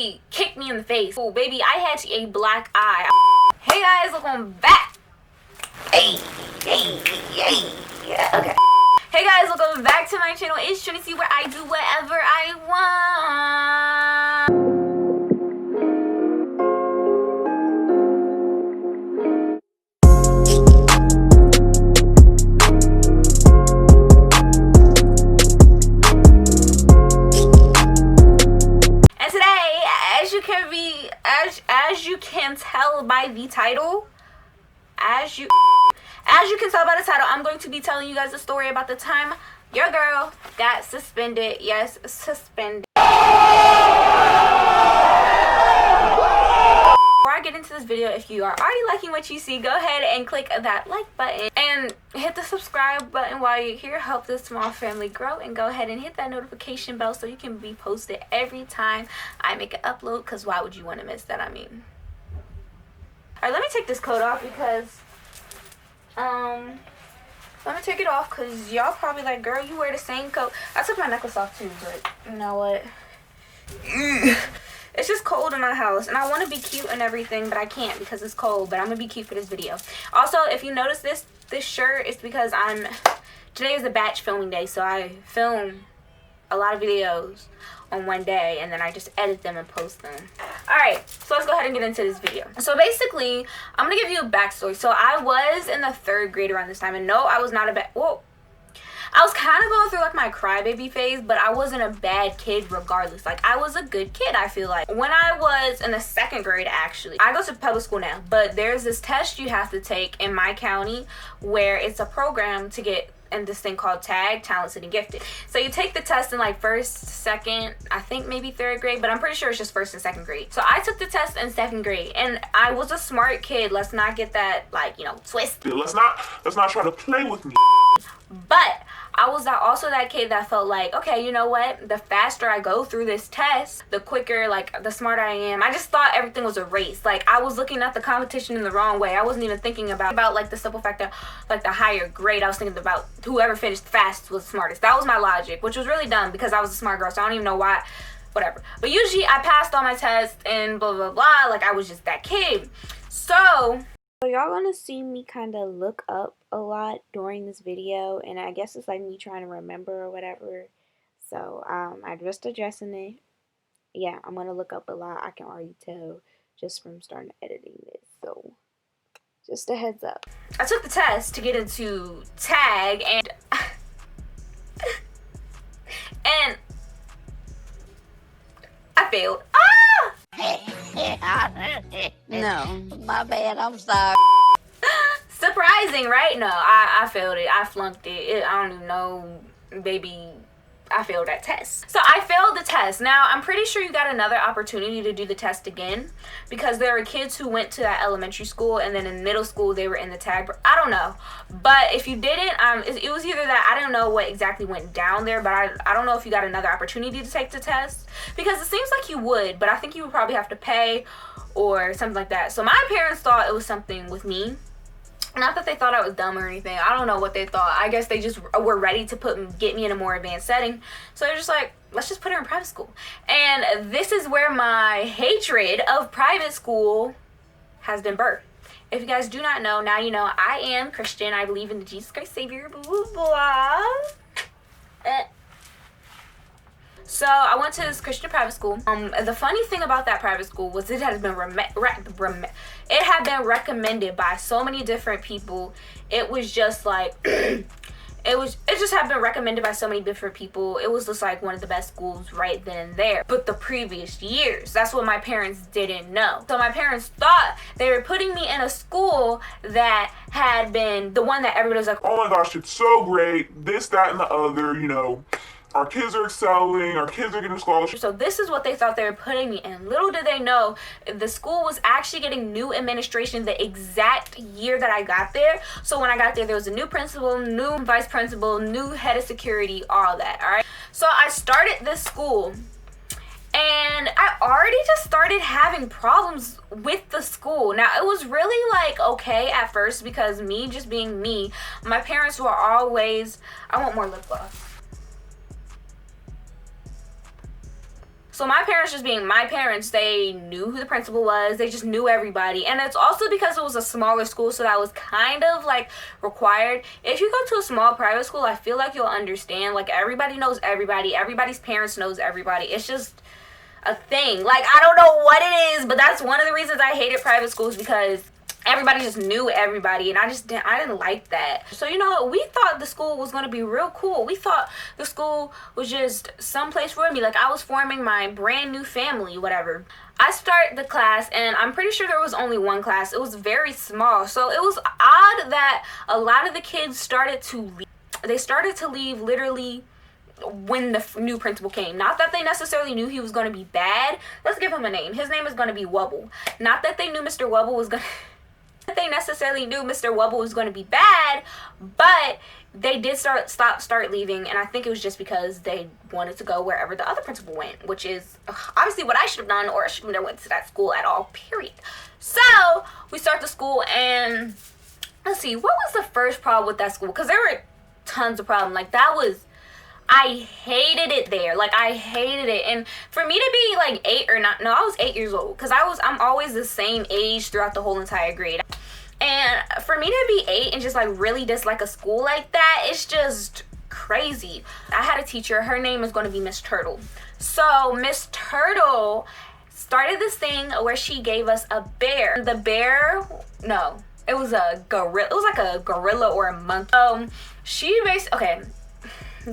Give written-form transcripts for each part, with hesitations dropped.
literally kicked me in the face. Oh baby, I had a black eye. Hey guys, welcome back. Hey. Okay. Hey guys, welcome back to my channel. It's Trinity, where I do whatever I want. And today, as you can tell by the title, as you can tell by the title, I'm going to be telling you guys a story about the time your girl got suspended. Yes, suspended. Before I get into this video, if you are already liking what you see, go ahead and click that like button and hit the subscribe button while you're here. Help this small family grow, and go ahead and hit that notification bell so you can be posted every time I make an upload, because why would you want to miss that? I mean, alright, let me take this coat off because let me take it off because y'all probably like, girl, you wear the same coat. I took my necklace off too, but you know what? It's just cold in my house, and I want to be cute and everything, but I can't because it's cold. But I'm gonna be cute for this video. Also, if you notice this shirt, it's because today is a batch filming day, so I film a lot of videos on one day, and then I just edit them and post them. Alright, so let's go ahead and get into this video. So basically, I'm gonna give you a backstory. So I was in the 3rd grade around this time, and no, I was not I was kind of going through like my crybaby phase, but I wasn't a bad kid regardless. Like, I was a good kid, I feel like. When I was in the 2nd grade, actually, I go to public school now, but there's this test you have to take in my county where it's a program to get in this thing called TAG, Talented and Gifted. So you take the test in like 1st, 2nd, I think maybe 3rd grade, but I'm pretty sure it's just 1st and 2nd grade. So I took the test in 2nd grade, and I was a smart kid. Let's not get that, like, you know, twisted. Let's not try to play with me. But I was also that kid that felt like, okay, you know what? The faster I go through this test, the quicker, like, the smarter I am. I just thought everything was a race. Like, I was looking at the competition in the wrong way. I wasn't even thinking about like the simple fact that, like, the higher grade. I was thinking about whoever finished fast was the smartest. That was my logic, which was really dumb because I was a smart girl, so I don't even know why. Whatever. But usually I passed all my tests and blah, blah, blah. Like, I was just that kid. So y'all gonna see me kind of look up a lot during this video, and I guess it's like me trying to remember or whatever. So I'm just addressing it. Yeah, I'm gonna look up a lot. I can already tell just from starting editing this. So just a heads up. I took the test to get into TAG, and and I failed. No, my bad, I'm sorry. Surprising, right? No, I failed it. I flunked it. I don't even know, baby. I failed that test. So I failed the test. Now, I'm pretty sure you got another opportunity to do the test again, because there were kids who went to that elementary school, and then in middle school they were in the TAG. I don't know. But if you didn't, it was either that, I don't know what exactly went down there, but I don't know if you got another opportunity to take the test, because it seems like you would, but I think you would probably have to pay or something like that. So my parents thought it was something with me. Not that they thought I was dumb or anything. I don't know what they thought. I guess they just were ready to get me in a more advanced setting. So they're just like, let's just put her in private school. And this is where my hatred of private school has been birthed. If you guys do not know, now you know. I am Christian. I believe in the Jesus Christ Savior. Blah, blah, blah. So I went to this Christian private school. The funny thing about that private school was it had been recommended by so many different people. It was just like it just had been recommended by so many different people. It was just like one of the best schools right then and there. But the previous years, that's what my parents didn't know. So my parents thought they were putting me in a school that had been the one that everybody was like, Oh my gosh, it's so great. This, that, and the other, you know. Our kids are excelling. Our kids are getting scholarships. So this is what they thought they were putting me in. Little did they know, the school was actually getting new administration the exact year that I got there. So when I got there, there was a new principal, new vice principal, new head of security, all that, all right? So I started this school, and I already just started having problems with the school. Now, it was really like okay at first, because me just being me, my parents were always, I want more lip gloss. So my parents, just being my parents, they knew who the principal was. They just knew everybody. And it's also because it was a smaller school, so that was kind of like required. If you go to a small private school, I feel like you'll understand. Like, everybody knows everybody. Everybody's parents knows everybody. It's just a thing. Like, I don't know what it is, but that's one of the reasons I hated private schools, because everybody just knew everybody, and I didn't like that. So, you know, we thought the school was going to be real cool. We thought the school was just someplace for me. Like, I was forming my brand new family, whatever. I started the class, and I'm pretty sure there was only one class. It was very small. So it was odd that a lot of the kids started to leave. They started to leave literally when the new principal came. Not that they necessarily knew he was going to be bad. Let's give him a name. His name is going to be Wubble. Not that they knew Mr. Wubble was going to... They necessarily knew Mr. Wubble was going to be bad, but they did start leaving, and I think it was just because they wanted to go wherever the other principal went, which is obviously what I should have done, or I should have never went to that school at all, period. So we start the school, and let's see, what was the first problem with that school? Because there were tons of problems. Like, I hated it there. Like, I hated it. And for me to be like 8 or not, no, I was 8 years old, because I'm always the same age throughout the whole entire grade. And for me to be 8 and just like really dislike a school like that, it's just crazy. I had a teacher, her name is going to be Miss Turtle. So Miss Turtle started this thing where she gave us a bear. The bear, no, it was a gorilla. It was like a gorilla or a monkey. She basically, okay,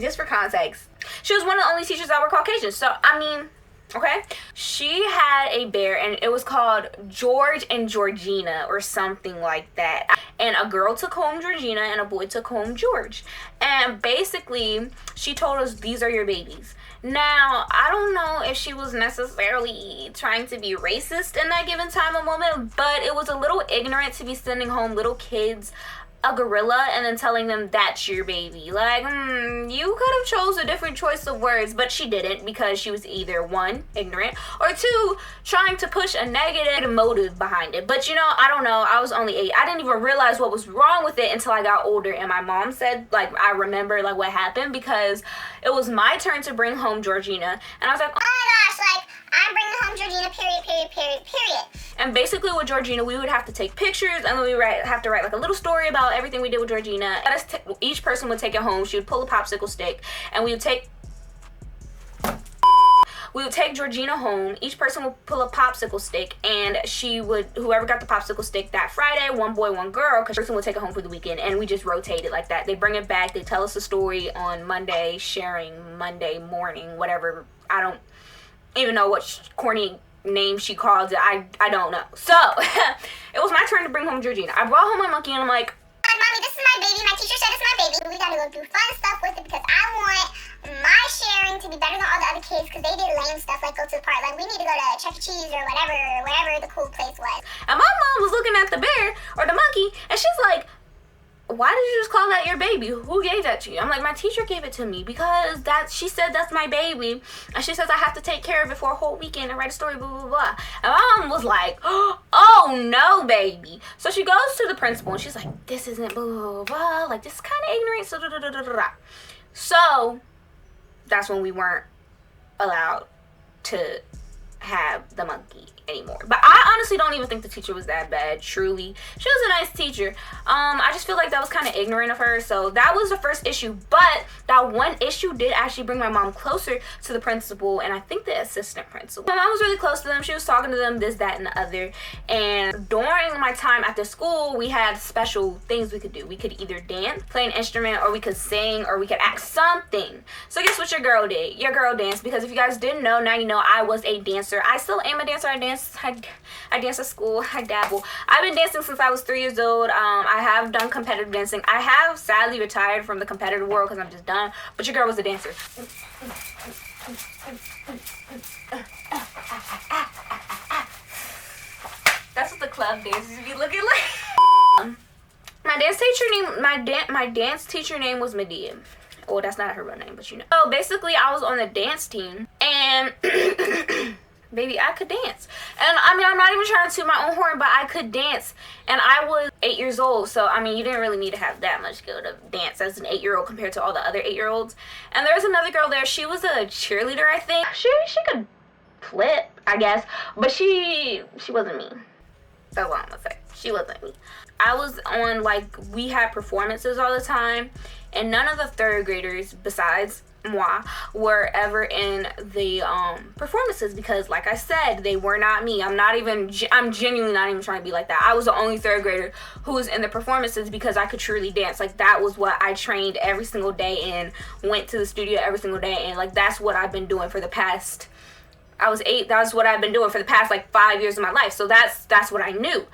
just for context, she was one of the only teachers that were Caucasian. So, I mean, okay, she had a bear, and it was called George and Georgina or something like that. And a girl took home Georgina and a boy took home George. And basically, she told us, these are your babies. Now, I don't know if she was necessarily trying to be racist in that given time or moment, but it was a little ignorant to be sending home little kids a gorilla and then telling them that's your baby. Like, you could have chose a different choice of words, but she didn't, because she was either 1, ignorant, or 2, trying to push a negative motive behind it. But, you know, I don't know, I was only 8. I didn't even realize what was wrong with it until I got older, and my mom said, like, I remember like what happened, because it was my turn to bring home Georgina, and I was like, oh my gosh, like, I'm bringing home Georgina, period. And basically with Georgina, we would have to take pictures, and then we would have to write like a little story about everything we did with Georgina. Each person would take it home. She would pull a popsicle stick, and we would take Georgina home. Each person would pull a popsicle stick, and whoever got the popsicle stick that Friday, 1 boy, 1 girl, because person would take it home for the weekend, and we just rotated like that. They bring it back, they tell us a story on Monday, sharing Monday morning, whatever. I don't even know what corny name she called it. I don't know. So it was my turn to bring home Georgina. I brought home my monkey, and I'm like, Mommy, this is my baby. My teacher said it's my baby. We gotta go do fun stuff with it, because I want my sharing to be better than all the other kids, because they did lame stuff like go to the park. Like, we need to go to Chuck E. Cheese or whatever the cool place was. And my mom was looking at the bear or the monkey, and she's like, why did you just call that your baby? Who gave that to you? I'm like, my teacher gave it to me, because she said that's my baby, and she says I have to take care of it for a whole weekend and write a story, blah, blah, blah. And my mom was like, oh no, baby. So she goes to the principal, and she's like, this isn't blah, blah, blah, like, this is kind of ignorant, so da, da, da, da, da. So that's when we weren't allowed to have the monkey anymore. But I honestly don't even think the teacher was that bad, truly. She was a nice teacher. I just feel like that was kind of ignorant of her. So that was the first issue, but that one issue did actually bring my mom closer to the principal, and I think the assistant principal. My mom was really close to them. She was talking to them, this, that, and the other. And during my time at the school, we had special things we could do. We could either dance, play an instrument, or we could sing, or we could act something. So guess what your girl did? Your girl danced, because if you guys didn't know, now you know I was a dancer. I still am a dancer. I dance at school. I dabble. I've been dancing since I was 3 years old. I have done competitive dancing. I have sadly retired from the competitive world because I'm just done. But your girl was a dancer. That's what the club dances be looking like. My dance teacher name was Medea. Oh, that's not her real name, but you know. So basically, I was on the dance team, and baby, I could dance. And I mean, I'm not even trying to toot my own horn, but I could dance. And I was 8 years old, so I mean, you didn't really need to have that much skill to dance as an 8-year-old compared to all the other 8-year-olds. And there was another girl there. She was a cheerleader, I think. She could flip, I guess. But she wasn't me. That's what I'm gonna say. She wasn't me. I was on, like, we had performances all the time, and none of the third graders besides moi were ever in the performances because, like I said, they were not me. I'm genuinely not even trying to be like that. I was the only third grader who was in the performances because I could truly dance. Like, that was what I trained every single day and went to the studio every single day, and like that's what I've been doing for the past, I was 8, that's what I've been doing for the past like 5 years of my life. So that's what I knew.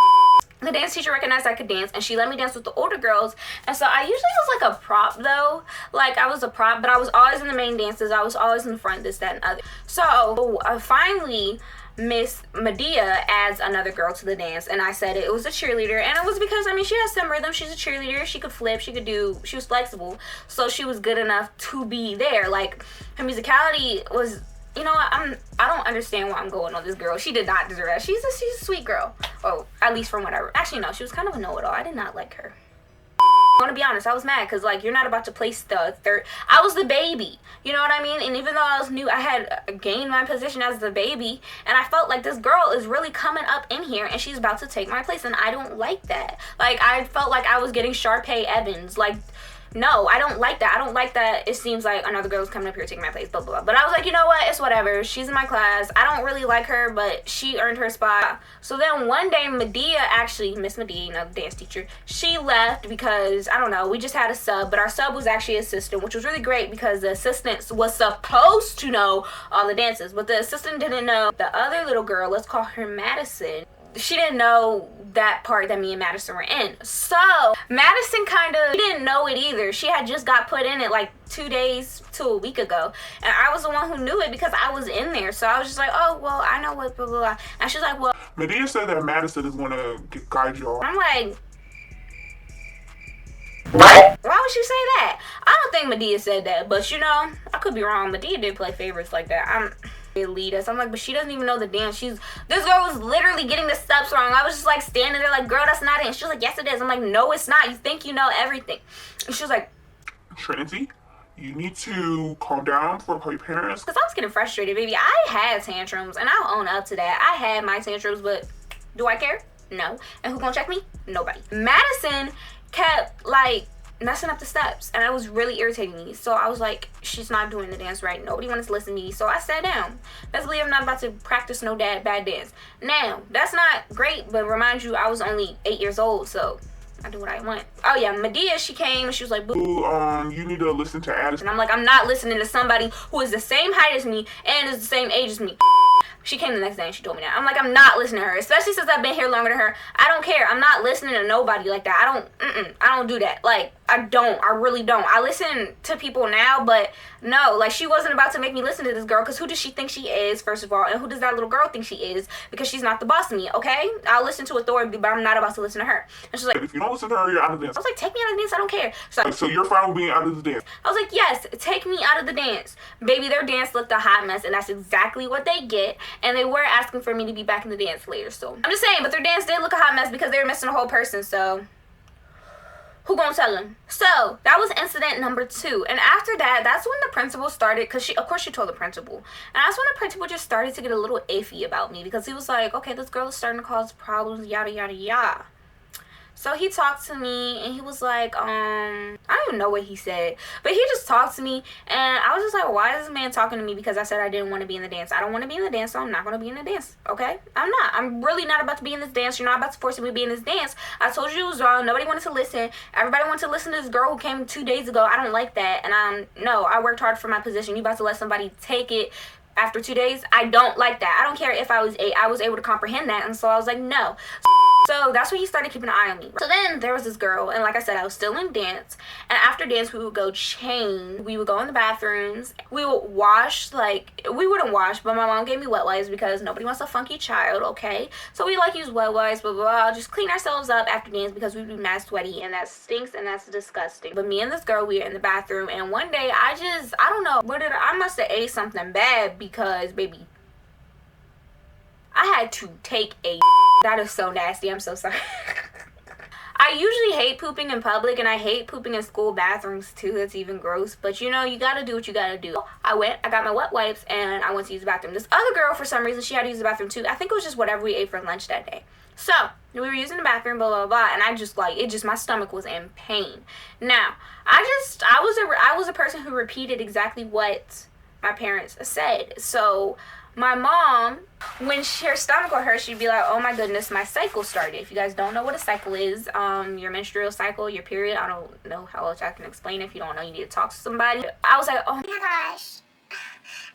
The dance teacher recognized I could dance, and she let me dance with the older girls. And so I usually was like a prop though. Like, I was a prop, but I was always in the main dances. I was always in the front, this, that, and other. So finally, Miss Medea adds another girl to the dance, and I said it was a cheerleader. And it was because, I mean, she has some rhythm. She's a cheerleader. She could flip. She was flexible. So she was good enough to be there. Like, her musicality was, you know what, I don't understand why I'm going on this girl. She did not deserve that. She's a sweet girl. Oh, at least from whatever. Actually, no, she was kind of a know-it-all. I did not like her. I'm gonna be honest, I was mad because, like, you're not about to place the third. I was the baby, you know what I mean? And even though I was new, I had gained my position as the baby, and I felt like this girl is really coming up in here and she's about to take my place, and I don't like that. Like, I felt like I was getting Sharpay Evans. Like, no, I don't like that. I don't like that it seems like another girl's coming up here taking my place, blah, blah, blah. But I was like, you know what? It's whatever. She's in my class. I don't really like her, but she earned her spot. So then one day, Miss Medea, you know, the dance teacher, she left because, I don't know, we just had a sub, but our sub was actually an assistant, which was really great because the assistant was supposed to know all the dances, but the assistant didn't know. The other little girl, let's call her Madison, she didn't know that part that me and Madison were in. So Madison she didn't know it either. She had just got put in it like 2 days to a week ago, and I was the one who knew it because I was in there. So I was just like, oh, well, I know what blah blah blah. And she's like, well, Medea said that Madison is gonna guide y'all. I'm like, what? Why would she say that? I don't think Medea said that, but you know, I could be wrong. Medea did play favorites like that. Lead us. I'm like, but she doesn't even know the dance. This girl was literally getting the steps wrong. I was just like standing there like, girl, that's not it. And she was like, yes it is. I'm like, no it's not. You think you know everything. And she was like, Trinity, you need to calm down for your parents. Because I was getting frustrated, baby. I had tantrums, and I'll own up to that. I had my tantrums, but do I care? No. And who gonna check me? Nobody. Madison kept like messing up the steps, and it was really irritating me. So I was like, she's not doing the dance right. Nobody wanted to listen to me, so I sat down. Basically, I'm not about to practice no bad dance. Now, that's not great, but remind you, I was only 8 years old, so I do what I want. Oh yeah, Medea, she came and she was like, boo, you need to listen to Addison. and I'm like, I'm not listening to somebody who is the same height as me and is the same age as me. She came the next day and she told me that. I'm like, I'm not listening to her, especially since I've been here longer than her. I don't care. I'm not listening to nobody like that. I don't do that. Like, I really don't. I listen to people now, but no, like, she wasn't about to make me listen to this girl, because who does she think she is, first of all, and who does that little girl think she is, because she's not the boss of me, okay? I'll listen to authority, but I'm not about to listen to her. And she's like, if you don't listen to her, you're out of the dance. I was like, take me out of the dance, I don't care. So you're fine with being out of the dance? I was like, yes, take me out of the dance. Baby, their dance looked a hot mess, and that's exactly what they get. And they were asking for me to be back in the dance later, so I'm just saying, but their dance did look a hot mess because they were missing a whole person, so who gonna tell them? So that was incident number 2. And after that, that's when the principal started, because of course she told the principal, and that's when the principal just started to get a little iffy about me, because he was like, okay, this girl is starting to cause problems, yada yada yada. So he talked to me, and he was like, I don't even know what he said, but he just talked to me, and I was just like, why is this man talking to me because I said I didn't want to be in the dance? I don't want to be in the dance, so I'm not going to be in the dance, okay? I'm really not about to be in this dance. You're not about to force me to be in this dance. I told you it was wrong. Nobody wanted to listen. Everybody wanted to listen to this girl who came 2 days ago. I don't like that, and no, I worked hard for my position. You about to let somebody take it after 2 days? I don't like that. I don't care if I was 8. I was able to comprehend that, and so I was like, no. So that's when he started keeping an eye on me. So then there was this girl, and like I said, I was still in dance, and after dance we would go change. We would go in the bathrooms. We would wash, like, we wouldn't wash, but my mom gave me wet wipes because nobody wants a funky child, okay? So we like use wet wipes, blah, blah, blah, just clean ourselves up after dance because we'd be mad sweaty, and that stinks and that's disgusting. But me and this girl, we were in the bathroom, and one day I don't know, I must have ate something bad because, baby, I had to take a that is so nasty. I'm so sorry. I usually hate pooping in public, and I hate pooping in school bathrooms too. That's even gross. But you know, you gotta do what you gotta do. I got my wet wipes, and I went to use the bathroom. This other girl, for some reason, she had to use the bathroom too. I think it was just whatever we ate for lunch that day. So we were using the bathroom, blah blah blah, and I just like my stomach was in pain. Now I was a person who repeated exactly what my parents said. So my mom, when her stomach would hurt, she'd be like, oh my goodness, my cycle started. If you guys don't know what a cycle is, your menstrual cycle, your period, I don't know how else I can explain it. If you don't know, you need to talk to somebody. I was like, oh my gosh,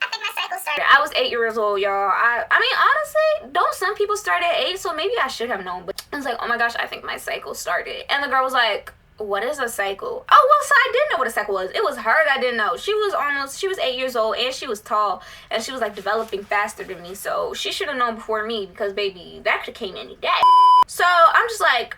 I think my cycle started. I was 8 years old, y'all. I mean, honestly, don't some people start at 8? So maybe I should have known. But I was like, oh my gosh, I think my cycle started. And the girl was like, what is a cycle? Oh, well, so I didn't know what a cycle was. It was her that I didn't know. She was 8 years old, and she was tall, and she was like developing faster than me. So she should have known before me, because baby, that could came any day. So I'm just like,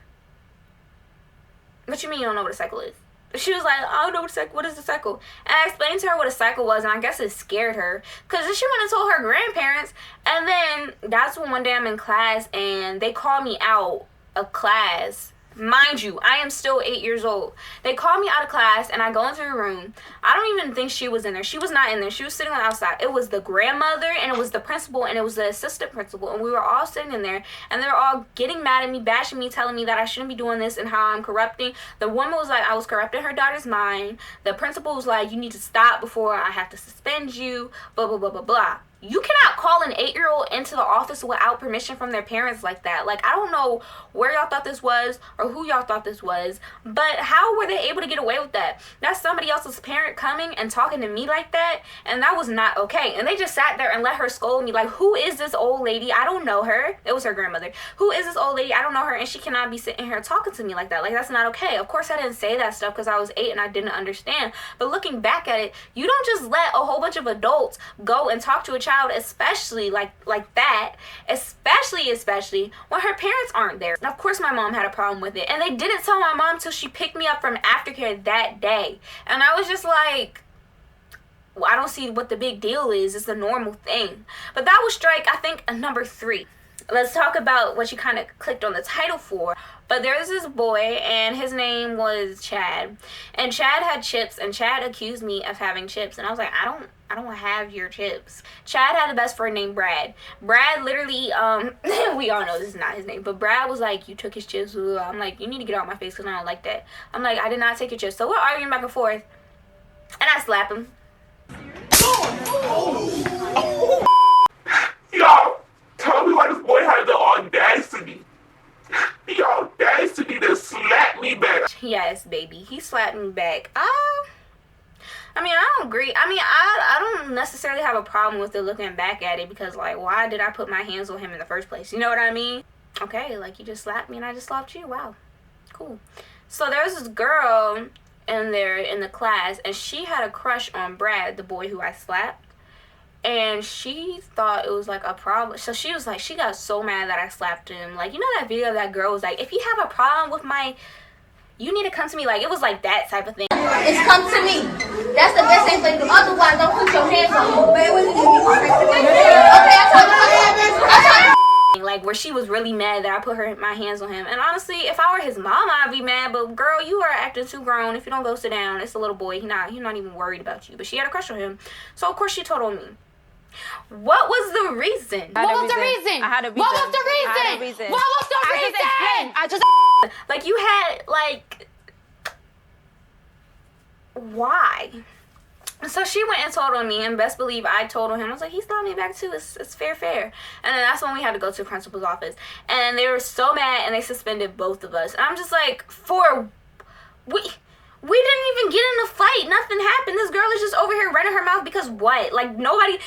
what you mean you don't know what a cycle is? She was like, I don't know what is the cycle? And I explained to her what a cycle was, and I guess it scared her, because then she went and told her grandparents. And then that's when one day I'm in class, and they called me out of class. Mind you, I am still 8 years old. They called me out of class, and I go into her room. I don't even think she was in there. She was not in there. She was sitting on the outside. It was the grandmother, and it was the principal, and it was the assistant principal, and we were all sitting in there, and they were all getting mad at me, bashing me, telling me that I shouldn't be doing this and how I'm corrupting. The woman was like, I was corrupting her daughter's mind. The principal was like, you need to stop before I have to suspend you, blah, blah, blah, blah, blah. You cannot call an 8-year-old into the office without permission from their parents like that. Like, I don't know where y'all thought this was or who y'all thought this was, but how were they able to get away with that? That's somebody else's parent coming and talking to me like that, and that was not okay. And they just sat there and let her scold me like, who is this old lady? I don't know her. It was her grandmother. Who is this old lady? I don't know her, and she cannot be sitting here talking to me like that. Like, that's not okay. Of course, I didn't say that stuff because I was 8 and I didn't understand. But looking back at it, you don't just let a whole bunch of adults go and talk to a child, especially like that, especially when her parents aren't there. And of course my mom had a problem with it, and they didn't tell my mom till she picked me up from aftercare that day. And I was just like, well, I don't see what the big deal is. It's a normal thing. But that was strike, I think, number 3. Let's talk about what you kind of clicked on the title for. But there's this boy, and his name was Chad. And Chad had chips, and Chad accused me of having chips. And I was like, I don't have your chips. Chad had a best friend named Brad. Brad literally, we all know this is not his name, but Brad was like, you took his chips. I'm like, you need to get out of my face because I don't like that. I'm like, I did not take your chips. So we're arguing back and forth, and I slap him. Y'all, tell me why this boy had the audacity. The audacity to slap me back. Yes, baby. He slapped me back. I mean, I don't agree. I mean, I don't necessarily have a problem with it looking back at it, because, like, why did I put my hands on him in the first place? You know what I mean? Okay, like, you just slapped me and I just slapped you. Wow. Cool. So there was this girl in the class, and she had a crush on Brad, the boy who I slapped. And she thought it was like a problem. So she was like, she got so mad that I slapped him. Like, you know that video of that girl was like, if you have a problem with you need to come to me. Like, it was like that type of thing. It's come to me. That's the best thing for you. Otherwise, don't put your hands on me. Okay, I told you. Like, where she was really mad that I put my hands on him. And honestly, if I were his mom, I'd be mad. But girl, you are acting too grown. If you don't go sit down, it's a little boy. He's not even worried about you. But she had a crush on him. So of course she told on me. What was the reason? What was the reason? I had a reason. What was the reason? What was the reason? I just like, you had, like, why? So she went and told on me, and best believe I told on him. I was like, he slapped me back too. It's fair. And then that's when we had to go to the principal's office, and they were so mad, and they suspended both of us. And I'm just like, we didn't even get in a fight. Nothing happened. This girl is just over here running her mouth because what? Like, nobody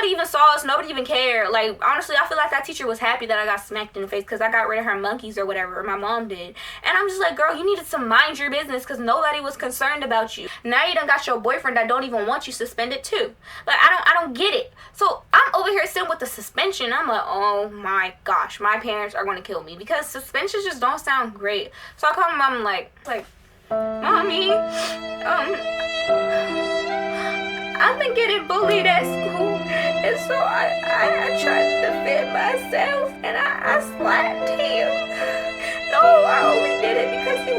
even saw us. Nobody even cared. Like, honestly, I feel like that teacher was happy that I got smacked in the face because I got rid of her monkeys or whatever, or my mom did. And I'm just like, girl, you needed to mind your business because nobody was concerned about you. Now you done got your boyfriend that don't even want you suspended too. Like, I don't get it. So I'm over here sitting with the suspension. I'm like, oh my gosh, my parents are going to kill me because suspensions just don't sound great. So I call my mom like, Mommy, I've been getting bullied at school, and so I tried to defend myself, and I slapped him. No, I only did it because he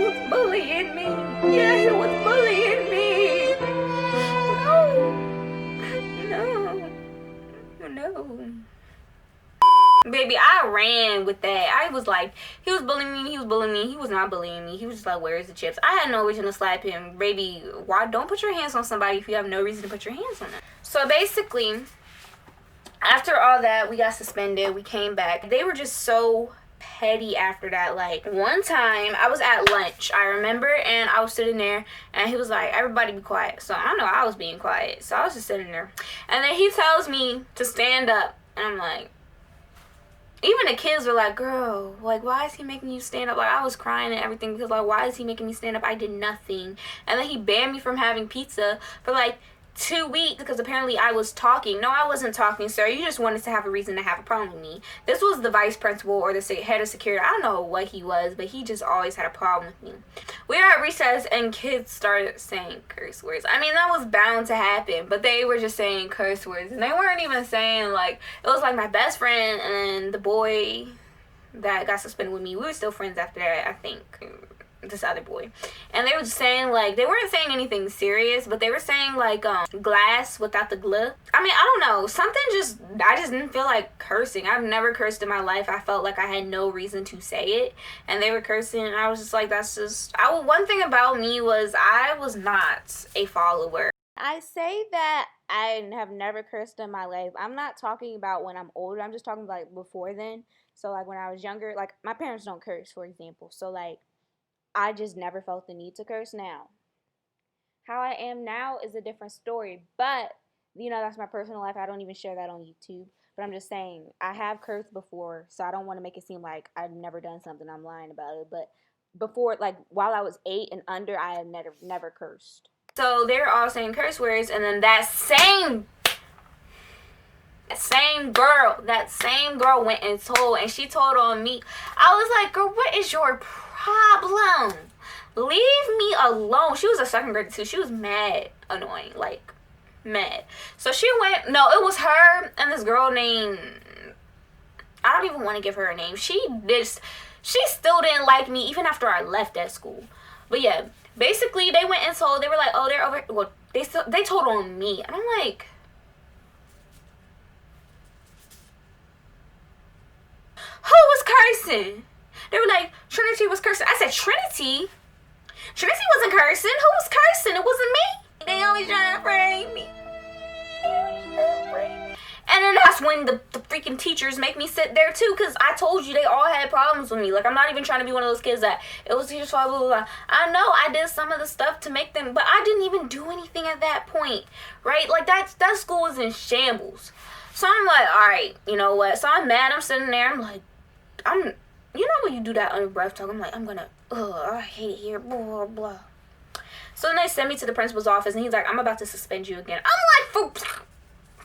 Baby, I ran with that. I was like, he was bullying me, he was not bullying me. He was just like, where's the chips? I had no reason to slap him. Baby, why don't put your hands on somebody if you have no reason to put your hands on them? So basically, after all that, we got suspended. We came back. They were just so petty after that. Like, one time I was at lunch, I remember, and I was sitting there and he was like, everybody be quiet. So I know I was being quiet, so I was just sitting there, and then he tells me to stand up, and I'm like, even the kids were like, girl, like, why is he making you stand up? Like, I was crying and everything because, like, why is he making me stand up? I did nothing. And then he banned me from having pizza for like 2 weeks because apparently I was talking. No, I wasn't talking, sir. You just wanted to have a reason to have a problem with me. This was the vice principal or the head of security. I don't know what he was, but he just always had a problem with me. We were at recess and kids started saying curse words. I mean, that was bound to happen, but they were just saying curse words, and they weren't even saying, like, it was like my best friend and the boy that got suspended with me. We were still friends after that, I think. This other boy, and they were just saying, like, they weren't saying anything serious, but they were saying, like, glass without the glue. I mean, I don't know, something just, I just didn't feel like cursing. I've never cursed in my life. I felt like I had no reason to say it, and they were cursing, and I was just like, that's just, one thing about me was I was not a follower. I say that I have never cursed in my life. I'm not talking about when I'm older. I'm just talking like before then. So, like, when I was younger, like, my parents don't curse, for example. So, like, I just never felt the need to curse. Now, how I am now is a different story, but, you know, that's my personal life. I don't even share that on YouTube, but I'm just saying, I have cursed before, so I don't want to make it seem like I've never done something. I'm lying about it, but before, like, while I was 8 and under, I had never cursed. So they're all saying curse words, and then that same girl went and told, and she told on me. I was like, girl, what is your problem? Leave me alone. She was a second grader too. She was mad annoying, like mad. So she went, no, it was her and this girl named, I don't even want to give her a name. She still didn't like me even after I left that school. But yeah, basically they went and told, they were like, oh, they're over, well, they told on me, and I'm like, who was cursing? They were like, Trinity was cursing. I said, Trinity? Trinity wasn't cursing. Who was cursing? It wasn't me. They always trying to frame me. And then that's when the freaking teachers make me sit there too, because I told you they all had problems with me. Like, I'm not even trying to be one of those kids that it was teachers' fault, blah, blah, blah. I know I did some of the stuff to make them, but I didn't even do anything at that point, right? Like, that school was in shambles. So I'm like, all right, you know what? So I'm mad. I'm sitting there. I'm like, you know when you do that under breath talk, I'm like, I hate it here, blah, blah, blah. So then they send me to the principal's office, and he's like, I'm about to suspend you again. I'm like,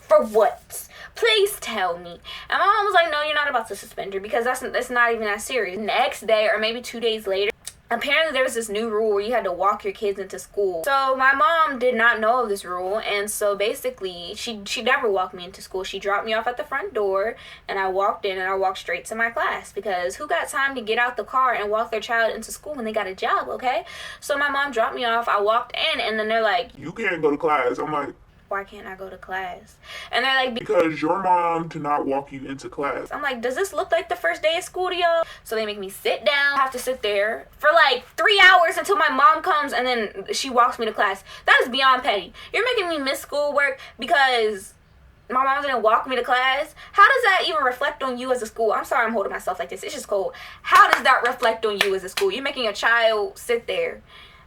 for what? Please tell me. And my mom was like, no, you're not about to suspend her, because that's not even that serious. Next day, or maybe 2 days later, apparently there was this new rule where you had to walk your kids into school. So my mom did not know of this rule, and so basically she never walked me into school. She dropped me off at the front door, and I walked in, and I walked straight to my class, because who got time to get out the car and walk their child into school when they got a job, okay? So my mom dropped me off, I walked in, and then they're like, you can't go to class. I'm like, why can't I go to class? And they're like, because your mom did not walk you into class. I'm like, does this look like the first day of school to y'all? So they make me sit down. I have to sit there for like 3 hours until my mom comes, and then she walks me to class. That is beyond petty. You're making me miss schoolwork because my mom didn't walk me to class. How does that even reflect on you as a school? I'm sorry I'm holding myself like this. It's just cold. How does that reflect on you as a school? You're making a child sit there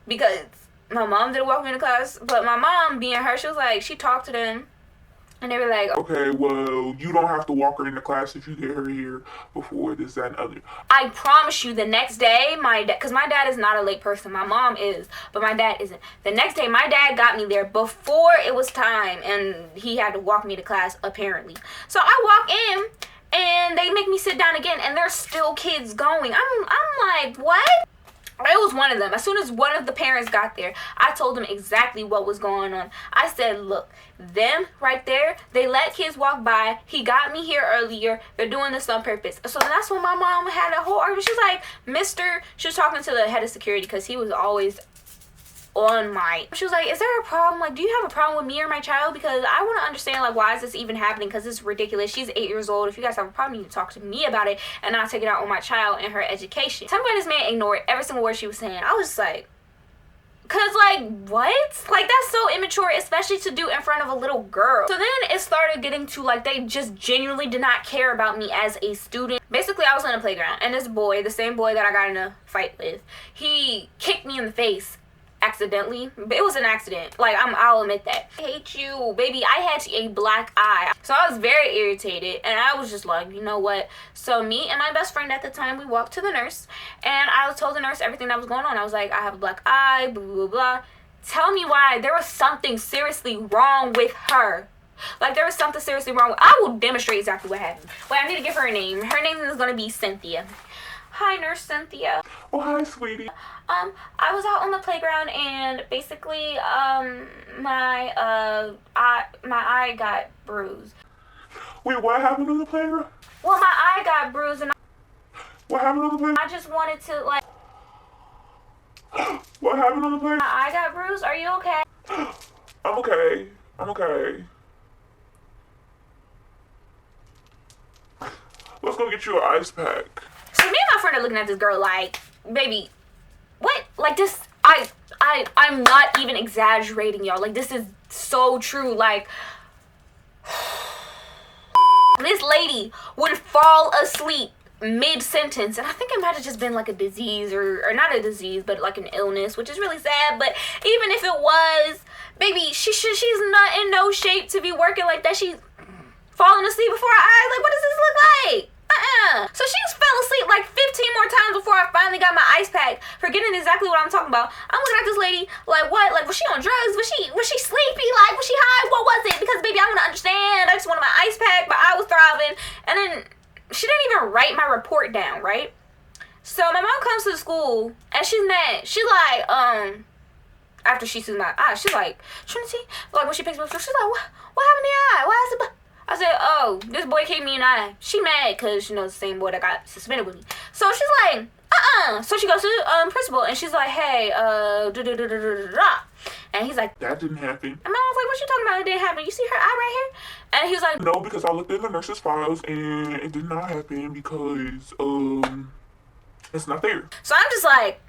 because my mom didn't walk me to class, but my mom, being her, she was like, she talked to them, and they were like, okay, well, you don't have to walk her into class if you get her here before this, that, and other. I promise you, the next day, my dad, because my dad is not a late person, my mom is, but my dad isn't. The next day, my dad got me there before it was time, and he had to walk me to class, apparently. So I walk in, and they make me sit down again, and there's still kids going. I'm like, what? It was one of them. As soon as one of the parents got there, I told them exactly what was going on. I said, look, them right there, they let kids walk by. He got me here earlier. They're doing this on purpose. So that's when my mom had a whole argument. She was like, she was talking to the head of security, because he was always on my, she was like, is there a problem? Like, do you have a problem with me or my child? Because I want to understand, like, why is this even happening? Because it's ridiculous. She's 8 years old. If you guys have a problem, you can talk to me about it and not take it out on my child and her education. Somebody, this man ignored every single word she was saying. I was just like, cause like, what? Like, that's so immature, especially to do in front of a little girl. So then it started getting to, like, they just genuinely did not care about me as a student. Basically, I was on a playground, and this boy, the same boy that I got in a fight with, he kicked me in the face accidentally. But it was an accident. Like, I'll admit that. I hate you, baby. I had a black eye. So I was very irritated, and I was just like, you know what? So me and my best friend at the time, we walked to the nurse, and I told the nurse everything that was going on. I was like, I have a black eye, blah, blah, blah. Tell me why. There was something seriously wrong with her. Like, there was something seriously wrong with, I will demonstrate exactly what happened. Wait, I need to give her a name. Her name is going to be Cynthia. Hi, Nurse Cynthia. Oh, hi, sweetie. I was out on the playground, and basically, my eye got bruised. Wait, what happened on the playground? Well, my eye got bruised, and What happened on the playground? I just wanted to, like, What happened on the playground? my eye got bruised. Are you okay? I'm okay. I'm okay. Let's go get you an ice pack. So me and my friend are looking at this girl like, baby, what? Like, this, I'm not even exaggerating, y'all. Like, this is so true. Like, this lady would fall asleep mid-sentence, and I think it might have just been like a disease, or not a disease, but like an illness, which is really sad. But even if it was, baby, she's not in no shape to be working like that. She's falling asleep before her eyes. Like, what does this look like? So she just fell asleep like 15 more times before I finally got my ice pack, forgetting exactly what I'm talking about. I'm looking at this lady like, what? Like, was she on drugs? Was she sleepy? Like, was she high? What was it? Because, baby, I want to understand. I just wanted my ice pack, but I was thriving. And then she didn't even write my report down, right? So my mom comes to the school, and she's mad. She's like, after she sees my eye, she's like, Trinity, like, when she picks me up, she's like, what happened to your eye? Why is it? I said, oh, this boy kicked me in the eye. She mad because, you know, the same boy that got suspended with me. So she's like, So she goes to the principal, and she's like, hey, and he's like, that didn't happen. And Mom was like, what you talking about? It didn't happen. You see her eye right here? And he was like, no, because I looked in the nurse's files, and it did not happen because, it's not there. So I'm just like,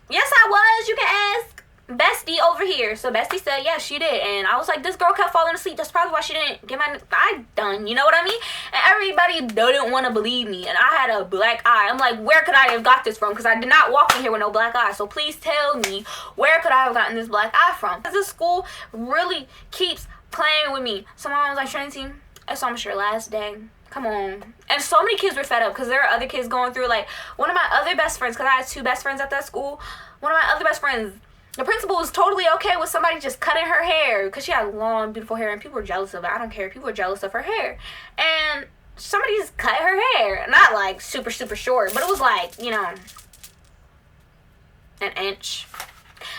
yes, I was. You can ask Bestie over here. So Bestie said, yes, she did. And I was like, this girl kept falling asleep. That's probably why she didn't get my eye done. You know what I mean? And everybody didn't want to believe me. And I had a black eye. I'm like, where could I have got this from? Because I did not walk in here with no black eye. So please tell me, where could I have gotten this black eye from? Because this school really keeps playing with me. So my mom was like, Trinity, it's almost your last day. Come on. And so many kids were fed up because there are other kids going through, like, one of my other best friends, because I had 2 best friends at that school. One of my other best friends, the principal was totally okay with somebody just cutting her hair because she had long, beautiful hair, and people were jealous of it. I don't care. People were jealous of her hair. And somebody just cut her hair. Not like super, super short, but it was like, you know, an inch.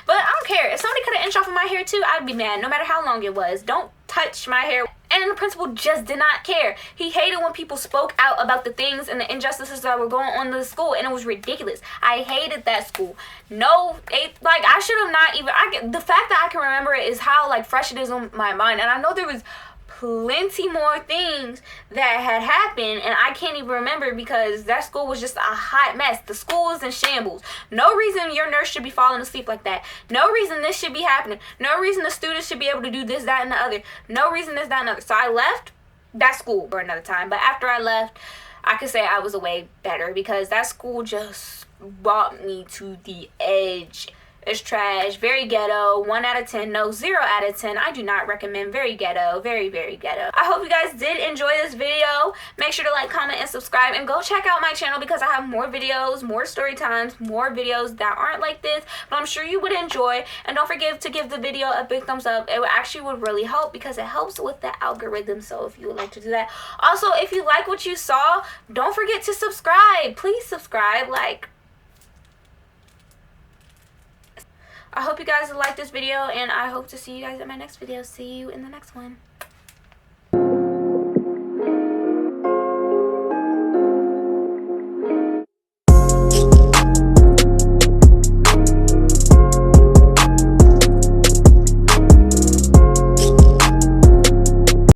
But I don't care. If somebody cut an inch off of my hair too, I'd be mad no matter how long it was. Don't touch my hair. And the principal just did not care. He hated when people spoke out about the things and the injustices that were going on in the school, and it was ridiculous. I hated that school. No, like, I should have not even, the fact that I can remember it is how, like, fresh it is on my mind. And I know there was plenty more things that had happened, and I can't even remember because that school was just a hot mess. The school was in shambles. No reason your nurse should be falling asleep like that. No reason this should be happening. No reason the students should be able to do this, that, and the other. No reason this, that, and the other. So I left that school for another time. But after I left, I could say I was way better because that school just brought me to the edge. It's trash, very ghetto, 1 out of 10, no, 0 out of 10. I do not recommend. Very ghetto, very, very ghetto. I hope you guys did enjoy this video. Make sure to like, comment, and subscribe, and go check out my channel because I have more videos, more story times, more videos that aren't like this, but I'm sure you would enjoy. And don't forget to give the video a big thumbs up. It actually would really help because it helps with the algorithm, so if you would like to do that. Also, if you like what you saw, don't forget to subscribe. Please subscribe. Like, I hope you guys like this video, and I hope to see you guys in my next video. See you in the next one.